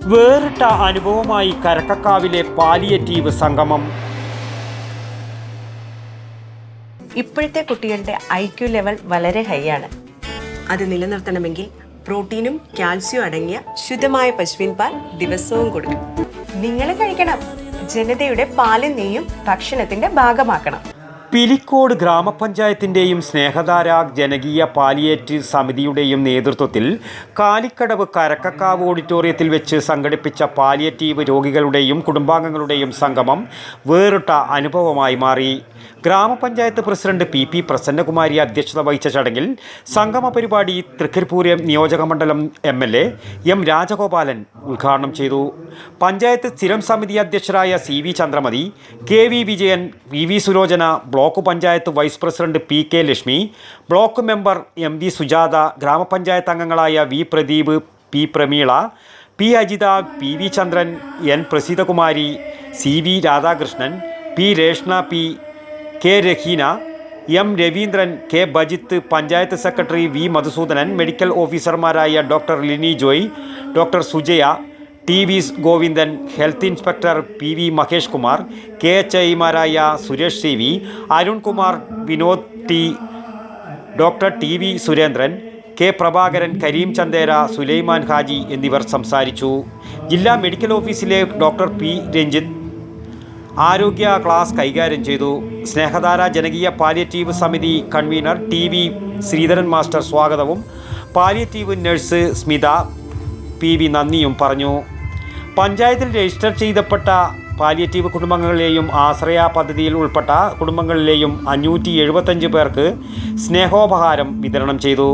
വേറിട്ട അനുഭവമായി കരക്കക്കാവിലെ പാലിയേറ്റീവ് സംഗമം. ഇപ്പോഴത്തെ കുട്ടികളുടെ IQ ലെവൽ വളരെ ഹൈ ആണ്. അത് നിലനിർത്തണമെങ്കിൽ പ്രോട്ടീനും കാൽസ്യവും അടങ്ങിയ ശുദ്ധമായ പശുവിൻ പാൽ ദിവസവും കൊടുക്കും. നിങ്ങൾ കഴിക്കണം. ജനതയുടെ പാലും നെയ്യും ഭക്ഷണത്തിന്റെ ഭാഗമാക്കണം. പിലിക്കോട് ഗ്രാമപഞ്ചായത്തിൻ്റെയും സ്നേഹധാര ജനകീയ പാലിയേറ്റീവ് സമിതിയുടെയും നേതൃത്വത്തിൽ കാലിക്കടവ് കരക്കക്കാവ് ഓഡിറ്റോറിയത്തിൽ വെച്ച് സംഘടിപ്പിച്ച പാലിയേറ്റീവ് രോഗികളുടെയും കുടുംബാംഗങ്ങളുടെയും സംഗമം വേറിട്ട അനുഭവമായി മാറി. ഗ്രാമപഞ്ചായത്ത് പ്രസിഡന്റ് PP പ്രസന്നകുമാരി അധ്യക്ഷത വഹിച്ച ചടങ്ങിൽ സംഗമ പരിപാടി തൃക്കരിപ്പൂർ നിയോജകമണ്ഡലം MLA M രാജഗോപാലൻ ഉദ്ഘാടനം ചെയ്തു. പഞ്ചായത്ത് സ്ഥിരം സമിതി അധ്യക്ഷരായ CV Chandramathi, KV Vijayan, VV Sulochana, block panchayat vice president PK Lakshmi, block member MV Sujatha, grama panchayat അംഗങ്ങളായ V Pradeep, P Prameela, P Ajitha, PV Chandran, N Praseethakumari, CV Radhakrishnan, P Reshna, P K Raheena, M Raveendran, K Bajith, panchayat secretary V Madhusoodanan, medical ഓഫീസർമാരായ doctor Lini Joy, doctor Sujaya, TV Govindan, health inspector PV Mahesh Kumar, KHIമാരായ Suresh CV, Arunkumar, Vinod T, doctor TV Surendran, K Prabhakaran, Kareem Chandera, Sulaiman Haji എന്നിവർ സംസാരിച്ചു. ജില്ലാ medical ഓഫീസിലെ doctor P Ranjith ആരോഗ്യ class കൈകാര്യം ചെയ്തു. സ്നേഹധാര ജനകീയ പാലിയേറ്റീവ് സമിതി കൺവീനർ TV ശ്രീധരൻ മാസ്റ്റർ സ്വാഗതവും പാലിയേറ്റീവ് നഴ്സ് സ്മിത PV നന്ദിയും പറഞ്ഞു. പഞ്ചായത്തിൽ രജിസ്റ്റർ ചെയ്യപ്പെട്ട പാലിയേറ്റീവ് കുടുംബങ്ങളിലെയും ആശ്രയ പദ്ധതിയിൽ ഉൾപ്പെട്ട കുടുംബങ്ങളിലെയും 575 പേർക്ക് സ്നേഹോപഹാരം വിതരണം ചെയ്തു.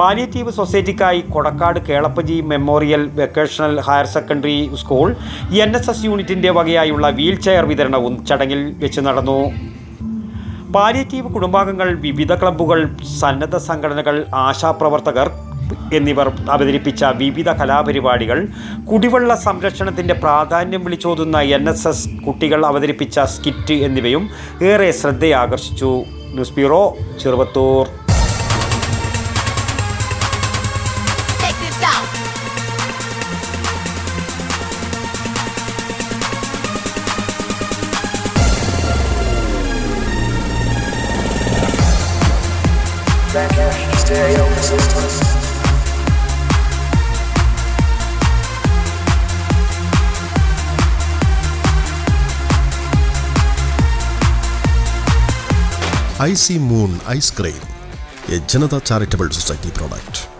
പാലിയേറ്റീവ് സൊസൈറ്റിക്കായി Kodakkad Kelappaji memorial vocational higher secondary school NSS യൂണിറ്റിൻ്റെ വകയായുള്ള വീൽ ചെയർ വിതരണവും ചടങ്ങിൽ വെച്ച് നടന്നു. പാലിയേറ്റീവ് കുടുംബാംഗങ്ങൾ, വിവിധ ക്ലബ്ബുകൾ, സന്നദ്ധ സംഘടനകൾ, ആശാപ്രവർത്തകർ എന്നിവർ അവതരിപ്പിച്ച വിവിധ കലാപരിപാടികൾ, കുടിവെള്ള സംരക്ഷണത്തിൻ്റെ പ്രാധാന്യം വിളിച്ചോതുന്ന NSS കുട്ടികൾ അവതരിപ്പിച്ച സ്കിറ്റ് എന്നിവയും ഏറെ ശ്രദ്ധയാകർഷിച്ചു. News bureau, Cheruvathur. IC Moon Ice Cream, a Janata Charitable Society product.